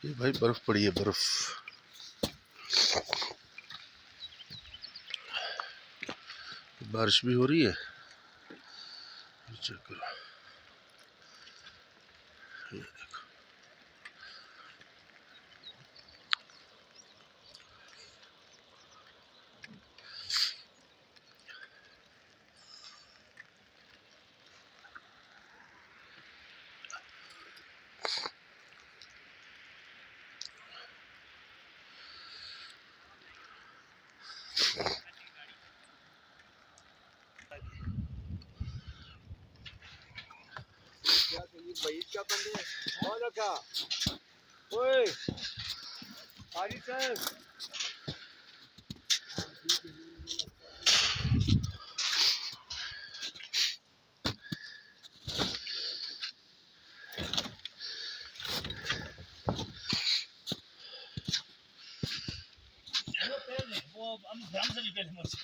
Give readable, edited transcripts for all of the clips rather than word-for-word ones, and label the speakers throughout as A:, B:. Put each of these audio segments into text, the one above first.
A: ये भाई बर्फ पड़ी है, बर्फ। बारिश भी हो रही है, चेक करो, ये देखो।
B: क्या बंदे कौन रखा? ओए हाजी सर,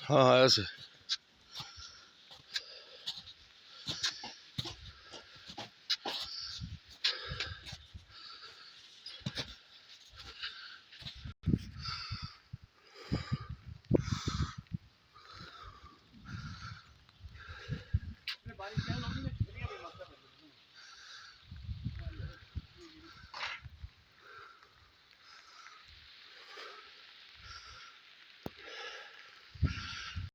A: हाँ हाँ ऐसे